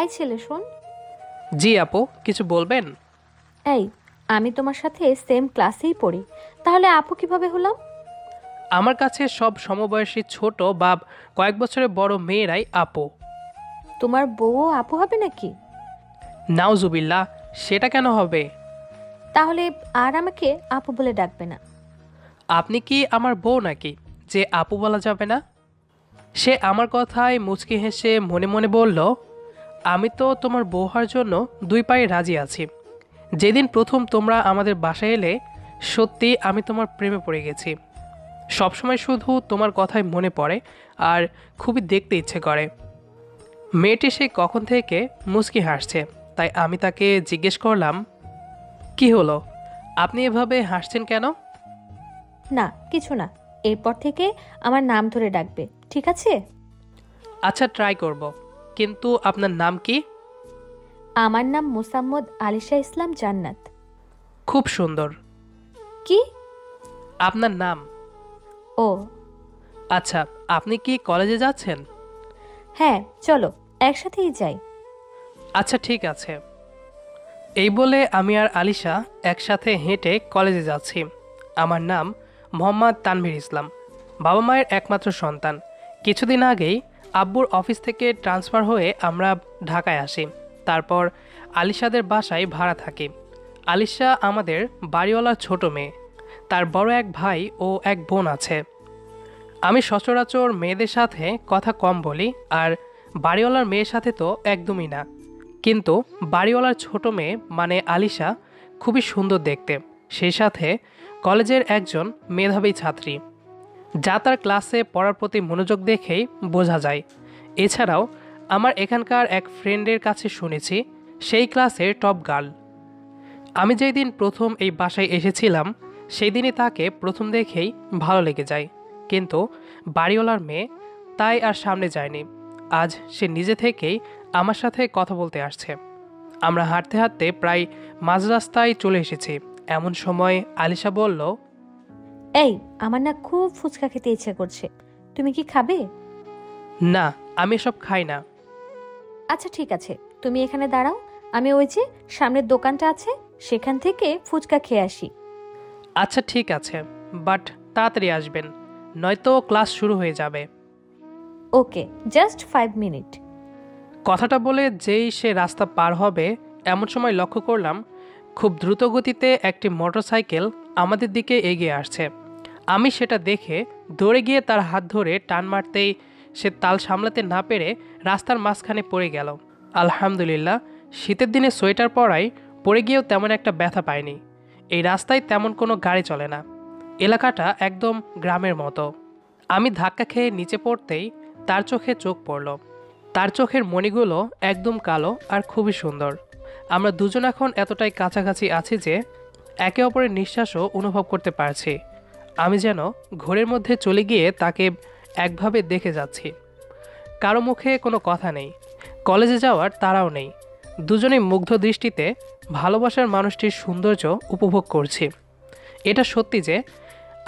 এই ছেলে শোন। জি আপু, কিছু বলবেন? এই, আমি তোমার সাথে সেম ক্লাসেই পড়ি, তাহলে আপু কিভাবে হলাম? আমার কাছে সব সমবয়সী ছোট বা কয়েক বছরের বড় মেয়েরাই আপু। তোমার বউও আপু হবে নাকি? নাউজুবিল্লাহ, সেটা কেন হবে? তাহলে আর আমাকে আপু বলে ডাকবে না। আপনি কি আমার বউ নাকি যে আপু বলা যাবে না? সে আমার কথায় মুচকি হেসে মনে মনে বলল, আমি তো তোমার বউ হওয়ার জন্য দুই পায়ে রাজি আছি। যেদিন প্রথম তোমরা আমাদের বাসায় এলে, সত্যি আমি তোমার প্রেমে পড়ে গেছি। সবসময় শুধু তোমার কথাই মনে পড়ে আর খুবই দেখতে ইচ্ছে করে। মেয়েটি সে কখন থেকে মুচকি হাসছে, তাই আমি তাকে জিজ্ঞেস করলাম, কি হলো, আপনি এভাবে হাসছেন কেন? না, কিছু না। এরপর থেকে আমার নাম ধরে ডাকবে, ঠিক আছে? আচ্ছা, ট্রাই করব। কিন্তু আপনার নাম কি? আমার নাম মোসাম্মদ আলিশা ইসলাম জান্নাত। খুব সুন্দর। কি? আপনার নাম? ও, আচ্ছা, আপনি কি কলেজে যাচ্ছেন? হ্যাঁ, চলো একসাথেই যাই। আচ্ছা, ঠিক আছে। এই বলে আমি আর আলিশা একসাথে হেঁটে কলেজে যাচ্ছি। আমার নাম মোহাম্মদ তানভীর ইসলাম, বাবা মায়ের একমাত্র সন্তান। কিছুদিন আগেই আব্বুর অফিস থেকে ট্রান্সফার হয়ে আমরা ঢাকায় আসি। তারপর আলিশাদের বাসায় ভাড়া থাকি। আলিশা আমাদের বাড়িওয়ালার ছোট মেয়ে। তার বড় এক ভাই ও এক বোন আছে। আমি সচরাচর মেয়েদের সাথে কথা কম বলি, আর বাড়িওয়ালার মেয়ের সাথে তো একদমই না। কিন্তু বাড়িওয়ালার ছোট মেয়ে মানে আলিশা খুবই সুন্দর দেখতে, সেই সাথে কলেজের একজন মেধাবী ছাত্রী, যা তার ক্লাসে পড়ার প্রতি মনোযোগ দেখেই বোঝা যায়। এছাড়াও আমার এখানকার এক ফ্রেন্ডের কাছে শুনেছি সেই ক্লাসের টপ গার্ল। আমি যেই দিন প্রথম এই বাসায় এসেছিলাম, সেই দিনই তাকে প্রথম দেখেই ভালো লেগে যায়। কিন্তু বাড়িওয়ালার মেয়ে তাই আর সামনে যায়নি। আজ সে নিজে থেকেই আমার সাথে কথা বলতে আসছে। আমরা হাঁটতে হাঁটতে প্রায় মাঝ রাস্তায় চলে এসেছি। এমন সময় আলিশা বলল, এই, আমার না খুব ফুচকা খেতে ইচ্ছে করছে, তুমি কি খাবে? না, আমি এসব খাই না। আচ্ছা ঠিক আছে, তুমি এখানে দাঁড়াও, আমি ওই যে সামনের দোকানটা আছে সেখান থেকে ফুচকা খেয়ে আসি। আচ্ছা ঠিক আছে, বাট তাড়াতাড়ি আসবেন, নয়তো ক্লাস শুরু হয়ে যাবে। ওকে, জাস্ট 5 মিনিট। কথাটা বলে যেই সে রাস্তা পার হবে, এমন সময় লক্ষ্য করলাম খুব দ্রুত গতিতে একটি মোটরসাইকেল আমাদের দিকে এগিয়ে আসছে। আমি সেটা দেখে দৌড়ে গিয়ে তার হাত ধরে টান মারতেই সে তাল সামলাতে না পেরে রাস্তার মাঝখানে পড়ে গেল। আলহামদুলিল্লাহ, শীতের দিনে সোয়েটার পরায় পড়ে গিয়েও তেমন একটা ব্যথা পায়নি। এই রাস্তায় তেমন কোনো গাড়ি চলে না, এলাকাটা একদম গ্রামের মতো। আমি ধাক্কা খেয়ে নিচে পড়তেই তার চোখে চোখ পড়ল। তার চোখের মণিগুলো একদম কালো আর খুবই সুন্দর। আমরা দুজন এখন এতটাই কাছাকাছি আছি যে একে অপরের নিঃশ্বাসও অনুভব করতে পারছি। আমি যেন ঘোরের মধ্যে চলে গিয়ে তাকে একভাবে দেখে যাচ্ছি। কারো মুখে কোনো কথা নেই, কলেজে যাওয়ার তাড়াও নেই। দুজনেই মুগ্ধ দৃষ্টিতে ভালোবাসার মানুষটির সৌন্দর্য উপভোগ করছি। এটা সত্যি যে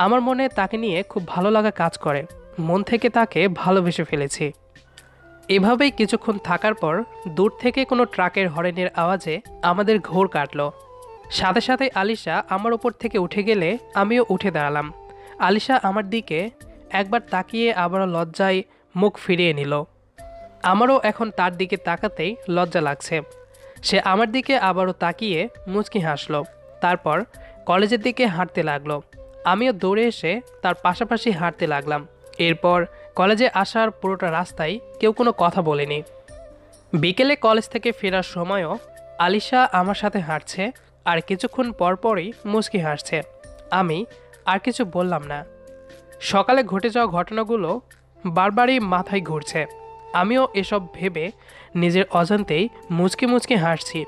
আমার মনে তাকে নিয়ে খুব ভালো লাগা কাজ করে। মন থেকে তাকে ভালোবেসে ফেলেছি। এভাবেই কিছুক্ষণ থাকার পর দূর থেকে কোনো ট্রাকের হর্নের আওয়াজে আমাদের ঘোর কাটল। সাথে সাথে আলিশা আমার ওপর থেকে উঠে গেলে আমিও উঠে দাঁড়ালাম। আলিশা আমার দিকে একবার তাকিয়ে আবারও লজ্জায় মুখ ফিরিয়ে নিল। আমারও এখন তার দিকে তাকাতেই লজ্জা লাগছে। সে আমার দিকে আবারও তাকিয়ে মুচকি হাসল। তারপর কলেজের দিকে হাঁটতে লাগলো। আমিও দৌড়ে এসে তার পাশাপাশি হাঁটতে লাগলাম। এরপর কলেজে আসার পুরোটা রাস্তায় কেউ কোনো কথা বলেনি। বিকেলে কলেজ থেকে ফেরার সময়ও আলিশা আমার সাথে হাঁটছে আর কিছুক্ষণ পরপরই মুচকি হাসছে। আমি আর কিছু বললাম না। সকালে ঘটে যাওয়া ঘটনাগুলো বারবারই মাথায় ঘুরছে। আমিও এসব ভেবে নিজের অজান্তেই মুচকি মুচকি হাসছি।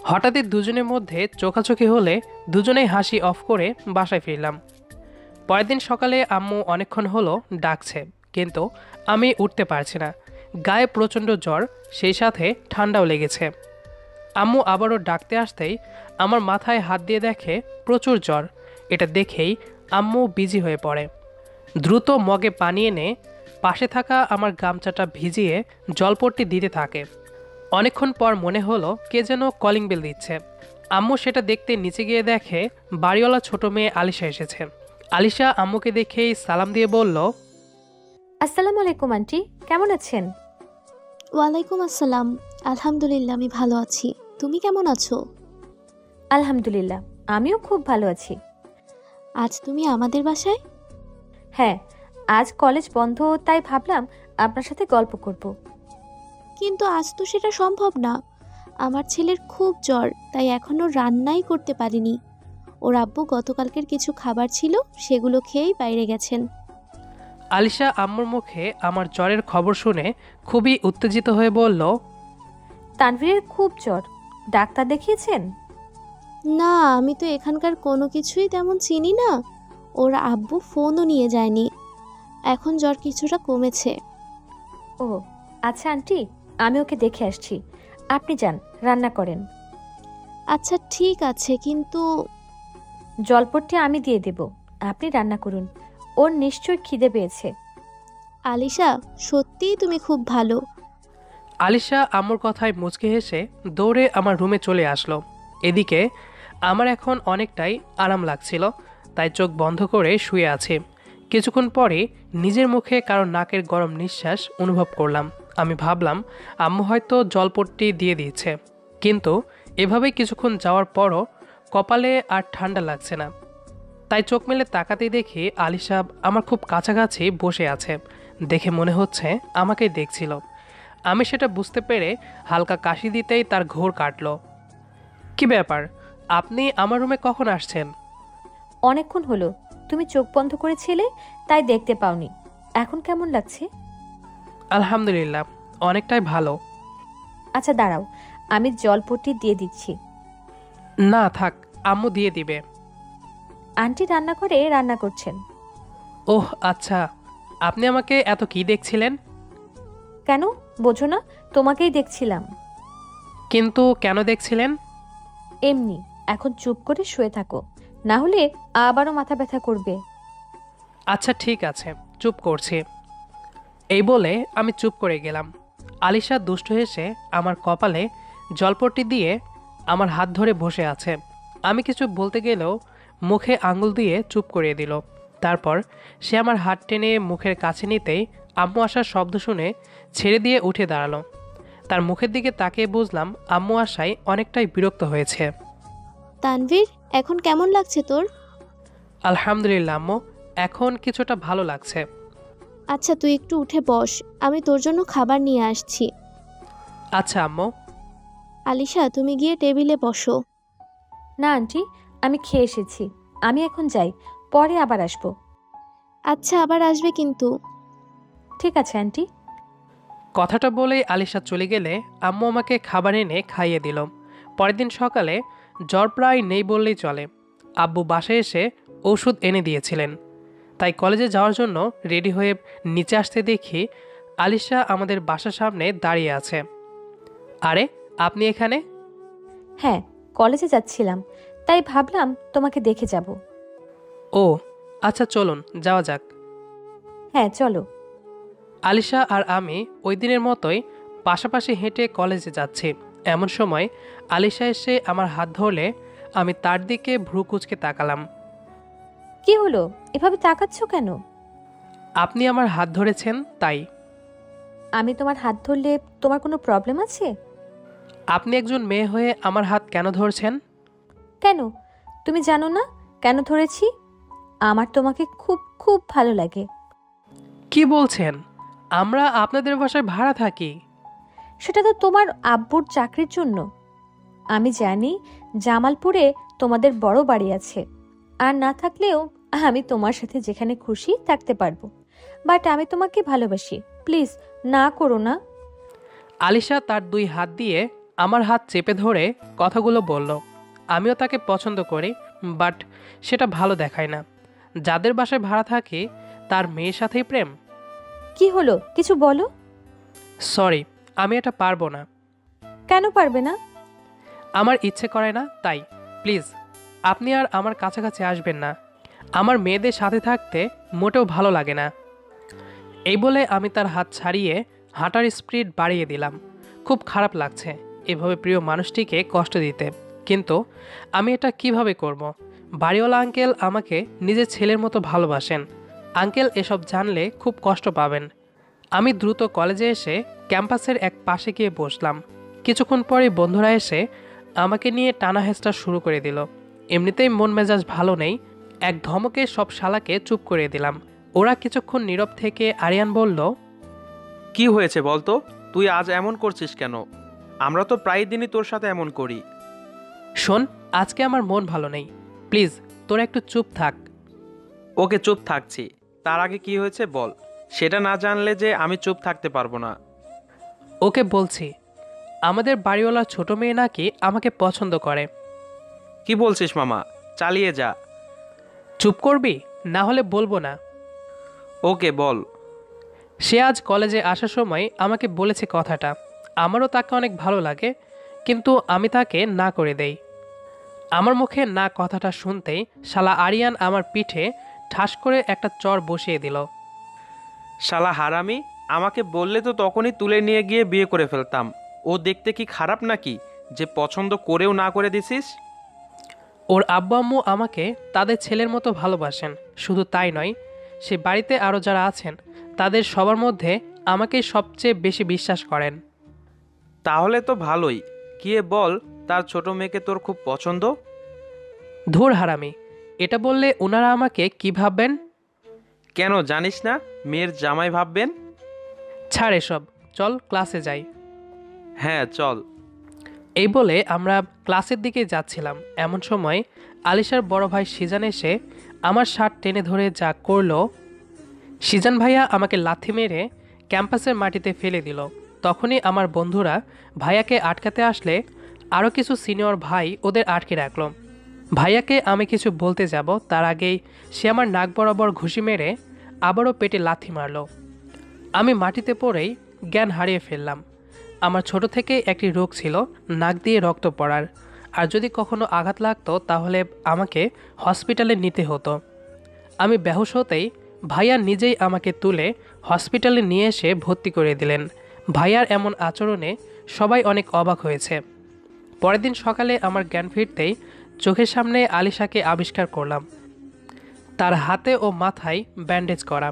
হঠাৎই দুজনের মধ্যে চোখাচোখি হলে দুজনেই হাসি অফ করে বাসায় ফিরলাম। পরের দিন সকালে আম্মু অনেকক্ষণ হলো ডাকছে, কিন্তু আমি উঠতে পারছি না। গায়ে প্রচণ্ড জ্বর, সেই সাথে ঠান্ডাও লেগেছে। আম্মু আবারও ডাকতে আসতেই আমার মাথায় হাত দিয়ে দেখে প্রচুর জ্বর। এটা দেখেই আম্মু বিজি হয়ে পড়ে। দ্রুত মগে পানি এনে পাশে থাকা আমার গামছাটা ভিজিয়ে জলপট্টি দিতে থাকে। অনেকক্ষণ পর মনে হলো কে যেন কলিং বেল দিচ্ছে। আম্মু সেটা দেখতে নিচে গিয়ে দেখে বাড়িওয়ালা ছোট মেয়ে আলিশা এসেছে। আলিশা আম্মুকে দেখেই সালাম দিয়ে বলল, আসসালামু আলাইকুম আন্টি, কেমন আছেন? ওয়ালাইকুম আসসালাম। আলহামদুলিল্লাহ, আমি ভালো আছি। তুমি কেমন আছো? আলহামদুলিল্লাহ, আমিও খুব ভালো আছি। আজ তুমি আমাদের বাসায়? হ্যাঁ, আজ কলেজ বন্ধ, তাই ভাবলাম আপনার সাথে গল্প করব। কিন্তু আজ তো সেটা সম্ভব না। আমার ছেলের খুব জ্বর, তাই এখনো রান্নাই করতে পারিনি। ওর আব্বু গতকালকের কিছু খাবার ছিল, সেগুলো খেয়েই বাইরে গেছেন। আলিশা আম্মুর মুখে আমার জ্বরের খবর শুনে খুবই উত্তেজিত হয়ে বলল, তানভীরের খুব জ্বর, ডাক্তার দেখিয়েছেন? না, আমি তো এখানকার কোনো কিছুই তেমন চিনি না। ওর আব্বু ফোনও নিয়ে যায়নি। এখন জ্বর কিছুটা কমেছে। ও আচ্ছা আন্টি, আমি ওকে দেখে আসছি। আপনি যান, রান্না করেন। আচ্ছা ঠিক আছে, কিন্তু জলপট্টি আমি দিয়ে দেব, আপনি রান্না করুন। ওর নিশ্চয়ই খিদে পেয়েছে। আলিশা, সত্যিই তুমি খুব ভালো। আলিশা আম্মুর কথায় মুচকি হেসে দৌড়ে আমার রুমে চলে আসলো। এদিকে আমার এখন অনেকটাই আরাম লাগছিল, তাই চোখ বন্ধ করে শুয়ে আছি। কিছুক্ষণ পরে নিজের মুখে কারো নাকের গরম নিঃশ্বাস অনুভব করলাম। আমি ভাবলাম আম্মু হয়তো জলপট্টি দিয়ে দিয়েছে, কিন্তু এভাবেই কিছুক্ষণ যাওয়ার পরও কপালে আর ঠান্ডা লাগছে না। তাই চোখ মেলে তাকাতেই দেখি আলিশা আমার খুব কাছাকাছি বসে আছে। দেখে মনে হচ্ছে আমাকেই দেখছিল। আমি সেটা বুঝতে পেরে হালকা কাশি দিতেই তার ঘোর কাটল। কি ব্যাপার, আপনি আমার রুমে কখন আসছেন? অনেকক্ষণ হলো, তুমি চোখ বন্ধ করেছিলে, তাই দেখতে পাওনি। এখন কেমন লাগছে? আলহামদুলিল্লাহ, অনেকটাই ভালো। আচ্ছা দাঁড়াও, আমি জলপট্টি দিয়ে দিচ্ছি। না থাক, আম্মু দিয়ে দিবে। আন্টি রান্না করে রান্না করছেন। ওহ আচ্ছা, আপনি আমাকে এত কি দেখছিলেন? কেন বোঝো না? তোমাকেই দেখছিলাম। কিন্তু কেন দেখছিলেন? এমনি। এখন চুপ করে শুয়ে থাকো, না হলে আবারও মাথা ব্যথা করবে। আচ্ছা ঠিক আছে, চুপ করছি। এই বলে আমি চুপ করে গেলাম। আলিশা দুষ্ট হেসে আমার কপালে জলপট্টি দিয়ে আমার হাত ধরে বসে আছে। আমি কিছু বলতে গেলেও মুখে আঙুল দিয়ে চুপ করিয়ে দিল। তারপর সে আমার হাত টেনে মুখের কাছে নিতেই আম্মু আসার শব্দ শুনে ছেড়ে দিয়ে উঠে দাঁড়ালো। তার মুখের দিকে তাকিয়ে বুঝলাম আম্মু আসায় অনেকটাই বিরক্ত হয়েছে। তানভীর, এখন কেমন লাগছে তোর? আলহামদুলিল্লাহ আম্মু, এখন কিছুটা ভালো লাগছে। আচ্ছা তুই একটু উঠে বস, আমি তোর জন্য খাবার নিয়ে আসছি। আচ্ছা আম্মু। আলিশা, তুমি গিয়ে টেবিলে বসো। না আন্টি, আমি খেয়ে এসেছি। আমি এখন যাই, পরে আবার আসবো। আচ্ছা, আবার আসবে কিন্তু। ঠিক আছে আন্টি। কথাটা বলেই আলিশা চলে গেলে আম্মু আমাকে খাবার এনে খাইয়ে দিল। পরের দিন সকালে জ্বর প্রায় নেই বললেই চলে। আব্বু বাসায় এসে ওষুধ এনে দিয়েছিলেন। তাই কলেজে যাওয়ার জন্য রেডি হয়ে নিচে আসতে দেখি আলিশা আমাদের বাসার সামনে দাঁড়িয়ে আছে। আরে আপনি এখানে? হ্যাঁ, কলেজে যাচ্ছিলাম, তাই ভাবলাম তোমাকে দেখে যাব। ও আচ্ছা, চলুন যাওয়া যাক। হ্যাঁ চলো। আলিশা আর আমি ওই দিনের মতোই পাশাপাশি হেঁটে কলেজে যাচ্ছি। এমন সময় আলিশা এসে আমার হাত ধরলে আমি তার দিকে ভ্রু কুঁচকে তাকালাম। কি হলো, এভাবে তাকাচ্ছ কেন? আপনি আমার হাত ধরেছেন তাই। আমি তোমার হাত ধরলে তোমার কোনো প্রবলেম আছে? আপনি একজন মেয়ে হয়ে আমার হাত কেন ধরছেন? কেন, তুমি জানো না কেন ধরেছি? আমার তোমাকে খুব খুব ভালো লাগে। কি বলছেন? আমরা আপনাদের বাসায় ভাড়া থাকি। সেটা তো তোমার আব্বুর চাকরির জন্য। আমি জানি জামালপুরে তোমাদের বড় বাড়ি আছে, আর না থাকলেও আমি তোমার সাথে যেখানে খুশি থাকতে পারবো। বাট আমি তোমাকে ভালোবাসি, প্লিজ না করো না। আলিশা তার দুই হাত দিয়ে আমার হাত চেপে ধরে কথাগুলো বলল। আমিও তাকে পছন্দ করি, বাট সেটা ভালো দেখায় না। যাদের বাসায় ভাড়া থাকি তার মেয়ের সাথেই প্রেম। কি হলো, কিছু বলো। সরি, আমি এটা পারবো না। কেন পারবে না? আমার ইচ্ছে করে না, তাই প্লিজ আপনি আর আমার কাছাকাছি আসবেন না। আমার মেয়েদের সাথে থাকতে মোটেও ভালো লাগে না। এই বলে আমি তার হাত ছাড়িয়ে হাঁটার স্পিড বাড়িয়ে দিলাম। খুব খারাপ লাগছে এভাবে প্রিয় মানুষটিকে কষ্ট দিতে, কিন্তু আমি এটা কিভাবে করব? বাড়িওয়ালা আঙ্কেল আমাকে নিজের ছেলের মতো ভালোবাসেন। আঙ্কেল এসব জানলে খুব কষ্ট পাবেন। আমি দ্রুত কলেজে এসে ক্যাম্পাসের এক পাশে গিয়ে বসলাম। কিছুক্ষণ পরে বন্ধুরা এসে আমাকে নিয়ে টানা হেঁচড়া শুরু করে দিল। এমনিতেই মন মেজাজ ভালো নেই, এক ধমকে সব শালাকে চুপ করে দিলাম। ওরা কিছুক্ষণ নীরব থেকে আরিয়ান বলল, কি হয়েছে বলতো? তুই আজ এমন করছিস কেন? আমরা তো প্রায় দিনই তোর সাথে এমন করি। শোন, আজকে আমার মন ভালো নেই, প্লিজ তোরা একটু চুপ থাক। ওকে, চুপ থাকছি। তার আগে কি হয়েছে বল, সেটা না জানলে যে আমি চুপ থাকতে পারবো না। ওকে বলছি, আমাদের বাড়িওয়ালা ছোট মেয়ে নাকি আমাকে পছন্দ করে। কি বলছিস মামা? চালিয়ে যা। চুপ করবি, না হলে বলবো না। ওকে বল। সে আজ কলেজে আসার সময় আমাকে বলেছে কথাটা। আমারও তাকে অনেক ভালো লাগে, কিন্তু আমি তাকে না করে দেই। আমার মুখে না কথাটা শুনতেই শালা আরিয়ান আমার পিঠে ঠাস করে একটা চর বসিয়ে দিল। শালা হারামি, আমাকে বললে তো তখনই তুলে নিয়ে গিয়ে বিয়ে করে ফেলতাম। ও দেখতে কি খারাপ নাকি যে পছন্দ করেও না করে দিছিস? ওর আব্বু আম্মু আমাকে তাদের ছেলের মতো ভালোবাসেন। শুধু তাই নয়, সে বাড়িতে আরও যারা আছেন তাদের সবার মধ্যে আমাকেই সবচেয়ে বেশি বিশ্বাস করেন। তাহলে তো ভালোই। গিয়ে বল তার ছোট মেয়েকে তোর খুব পছন্দ। ধুর হারামি, এটা বললে ওনারা আমাকে কি ভাববেন? কেন জানিস না? মেয়ের জামাই ভাববেন। ছাড় এসব, চল ক্লাসে যাই। হ্যাঁ চল। এই বলে আমরা ক্লাসের দিকে যাচ্ছিলাম। এমন সময় আলিশার বড় ভাই সিজান এসে আমার শার্ট টেনে ধরে যা করলো। সিজান ভাইয়া আমাকে লাথি মেরে ক্যাম্পাসের মাটিতে ফেলে দিল। তখনই আমার বন্ধুরা ভাইয়াকে আটকাতে আসলে আরও কিছু সিনিয়র ভাই ওদের আটকে রাখল। ভাইয়াকে আমি কিছু বলতে যাব তার আগেই সে আমার নাক বরাবর ঘুষি মেরে আবারও পেটে লাথি মারল। আমি মাটিতে পড়েই জ্ঞান হারিয়ে ফেললাম। আমার ছোট থেকে একটি রোগ ছিল নাক দিয়ে রক্ত পড়ার, আর যদি কখনো আঘাত লাগতো তাহলে আমাকে হসপিটালে নিতে হতো। আমি বেহুশ হতেই ভাইয়া নিজেই আমাকে তুলে হসপিটালে নিয়ে এসে ভর্তি করে দিলেন। ভাইয়ার এমন আচরণে সবাই অনেক অবাক হয়েছে। পরের দিন সকালে আমার জ্ঞান ফিরতেই চোখের সামনে আলিশাকে আবিষ্কার করলাম। তার হাতে ও মাথায় ব্যান্ডেজ করা,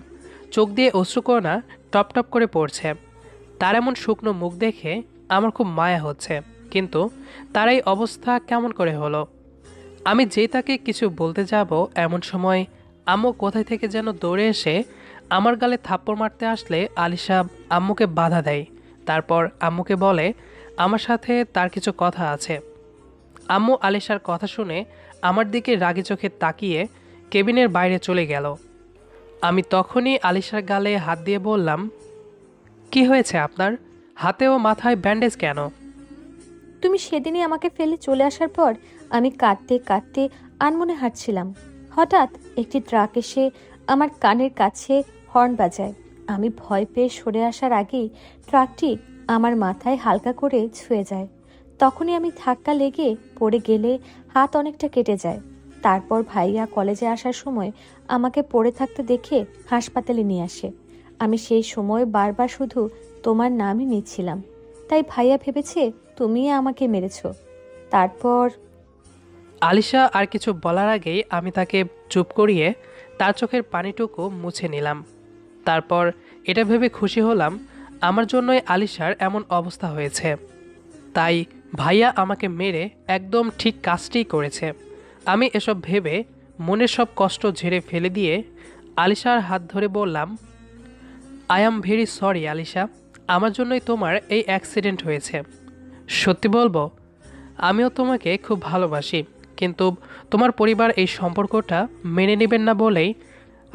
চোখ দিয়ে অশ্রুকণা টপ টপ করে পড়ছে। তার এমন শুকনো মুখ দেখে আমার খুব মায়া হচ্ছে, কিন্তু তার এই অবস্থা কেমন করে হলো? আমি যেই তাকে কিছু বলতে যাব এমন সময় আম্মু কোথায় থেকে যেন দৌড়ে এসে আমার গালে থাপ্পড় মারতে আসলে আলিশা আম্মুকে বাধা দেয়। তারপর আম্মুকে বলে আমার সাথে তার কিছু কথা আছে। আম্মু আলিশার কথা শুনে আমার দিকে রাগী চোখে তাকিয়ে কেবিনের বাইরে চলে গেল। আমি তখনই আলিশার গালে হাত দিয়ে বললাম, কি হয়েছে আপনার? হাতে ও মাথায় ব্যান্ডেজ কেন? তুমি সেদিনই আমাকে ফেলে চলে আসার পর আমি কাঁদতে কাঁদতে আনমনে হাঁটছিলাম। হঠাৎ একটি ট্রাক এসে আমার কানের কাছে হর্ন বাজায়। আমি ভয় পেয়ে সরে আসার আগেই ট্রাকটি আমার মাথায় হালকা করে ছুঁয়ে যায়। তখনই আমি ধাক্কা লেগে পড়ে গেলে হাত অনেকটা কেটে যায়। তারপর ভাইয়া কলেজে আসার সময় আমাকে পড়ে থাকতে দেখে হাসপাতালে নিয়ে আসে। আমি সেই সময় বারবার শুধু তোমার নামই নিচ্ছিলাম, তাই ভাইয়া ভেবেছে তুমিই আমাকে মেরেছো। তারপর আলিশা আর কিছু বলার আগেই আমি তাকে চুপ করিয়ে তার চোখের পানিটুকু মুছে নিলাম। তারপর এটা ভেবে খুশি হলাম আমার জন্যই আলিশার এমন অবস্থা হয়েছে। তাই ভাইয়া আমাকে মেরে একদম ঠিক কাজটিই করেছে। আমি এসব ভেবে মনের সব কষ্ট ঝেড়ে ফেলে দিয়ে আলিশার হাত ধরে বললাম, I am very sorry Alisha, আমার জন্যই তোমার এই অ্যাক্সিডেন্ট হয়েছে। সত্যি বলবো, আমিও তোমাকে খুব ভালোবাসি, কিন্তু তোমার পরিবার এই সম্পর্কটা মেনে নেবেন না বলেই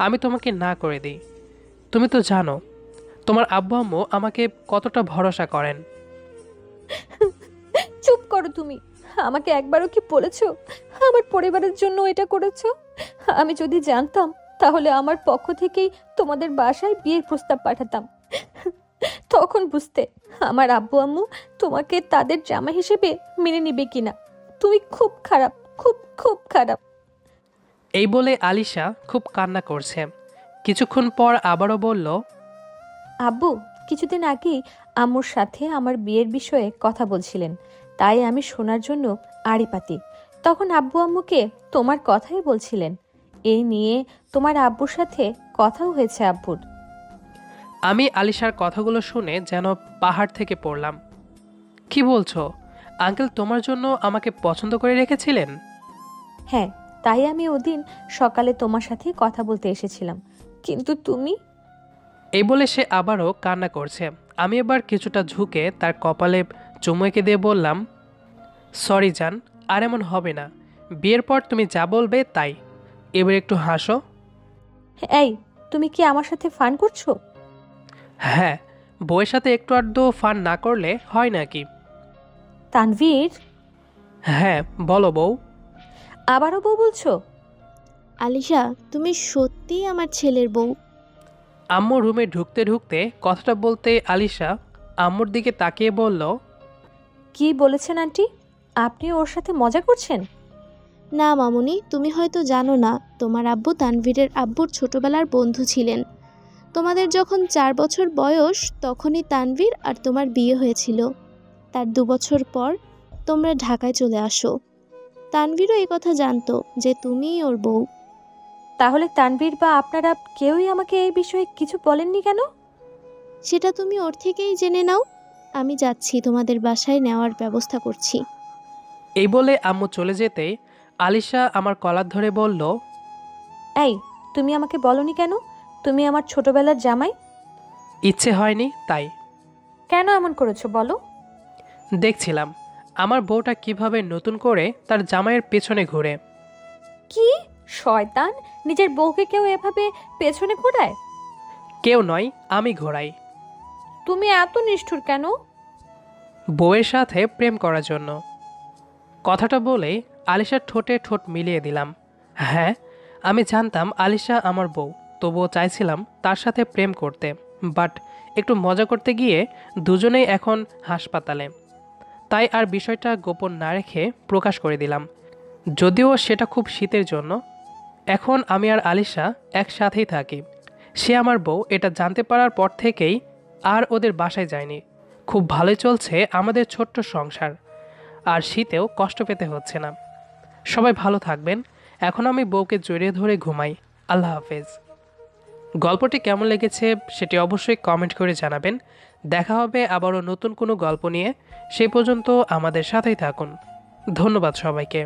আমি তোমাকে না করে দিই। তুমি তো জানো তোমার আব্বু আম্মু আমাকে কতটা ভরসা করেন। চুপ করো তুমি। আমাকে একবারও কি বলেছো আমার পরিবারের জন্য এটা করেছো? আমি যদি জানতাম তাহলে আমার পক্ষ থেকেই তোমাদের বাসায় বিয়ের প্রস্তাব পাঠাতাম। তখন বুঝতে আমার আব্বু আম্মু তোমাকে তাদের জামা হিসেবে মেনে নিবে কিনা। তুমি খুব খারাপ, খুব খুব খারাপ। এই বলে আলিশা খুব কান্না করছে। কিছুক্ষণ পর আবারও বলল, আব্বু, কিছুদিন আগেই আম্মুর সাথে আমার বিয়ের বিষয়ে কথা বলছিলেন, তাই আমি শোনার জন্য আড়ি পাতি। তখন আব্বু আম্মুকে তোমার কথাই বলছিলেন। এই নিয়ে তোমার আব্বুর সাথে কথাও হয়েছে আব্বুর। আমি আলিশার কথাগুলো শুনে যেন পাহাড় থেকে পড়লাম। কি বলছো? আঙ্কেল তোমার জন্য আমাকে পছন্দ করে রেখেছিলেন? হ্যাঁ, তাই আমি ওদিন সকালে তোমার সাথে কথা বলতে এসেছিলাম, কিন্তু তুমি। এই বলে সে আবারও কান্না করছে। আমি এবার কিছুটা ঝুঁকে তার কপালে চুমু এঁকে দিয়ে বললাম, সরি জান, আর এমন হবে না। বিয়ের পর তুমি যা বলবে তাই। এবার একটু হাসো। এই, তুমি কি আমার সাথে ফান করছো? হ্যাঁ, বউয়ের সাথে একটু আধটু ফান না করলে হয় নাকি? তানভীর, হ্যাঁ বলো বউ। আবারও বউ বলছো? আলিশা, তুমি সত্যিই আমার ছেলের বউ। আম্মু রুমে ঢুকতে ঢুকতে কথাটা বলতে আলিশা আম্মুর দিকে তাকিয়ে বলল, কি বলেছেন আন্টি? আপনি ওর সাথে মজা করছেন? না মামুনি, তুমি হয়তো জানো না, তোমার আব্বু তানভীরের আব্বুর ছোটবেলার বন্ধু ছিলেন। তোমাদের যখন 4 বছর বয়স তখনই তানভীর আর তোমার বিয়ে হয়েছিল। তার 2 বছর পর তোমরা ঢাকায় চলে আসো। তানভীরও এই কথা জানতো যে তুমিই ওর বউ। তাহলে তানভীর বা আপনারা কেউই আমাকে এই বিষয়ে কিছু বলেননি কেন? সেটা তুমি ওর থেকেই জেনে নাও। আমি যাচ্ছি, তোমাদের বাসায় নেওয়ার ব্যবস্থা করছি। এই বলে আম্মু চলে যেতে আলিশা আমার কলার ধরে বলল, এই, তুমি আমাকে বলনি কেন তুমি আমার ছোটবেলার জামাই? ইচ্ছে হয়নি তাই। কেন এমন করেছো বলো? দেখছিলাম আমার বউটা কিভাবে নতুন করে তার জামাইয়ের পেছনে ঘুরে। কি শয়তান! নিজের বউকে কেউ এভাবে পেছনে ঘোরায়? কেউ নয়, আমি ঘোরাই। তুমি এত নিষ্ঠুর কেন? বউয়ের সাথে প্রেম করার জন্য। কথাটা বলে আলিশার ঠোঁটে ঠোঁট মিলিয়ে দিলাম। হ্যাঁ, আমি জানতাম আলিশা আমার বউ, তবুও চাইছিলাম তার সাথে প্রেম করতে। বাট একটু মজা করতে গিয়ে দুজনেই এখন হাসপাতালে। তাই আর বিষয়টা গোপন না রেখে প্রকাশ করে দিলাম, যদিও সেটা খুব শীতের জন্য। এখন আমি আর আলিশা একসাথেই থাকি। সে আমার বউ এটা জানতে পারার পর থেকেই আর ওদের বাসায় যায়নি। খুব ভালোই চলছে আমাদের ছোট্ট সংসার, আর শীতেও কষ্ট পেতে হচ্ছে না। সবাই ভালো থাকবেন। এখন আমি বউকে জড়িয়ে ধরে ঘুমাই। আল্লাহ হাফেজ। গল্পটি কেমন লেগেছে সেটি অবশ্যই কমেন্ট করে জানাবেন। দেখা হবে আবারও নতুন কোনো গল্প নিয়ে। সেই পর্যন্ত আমাদের সাথেই থাকুন। ধন্যবাদ সবাইকে।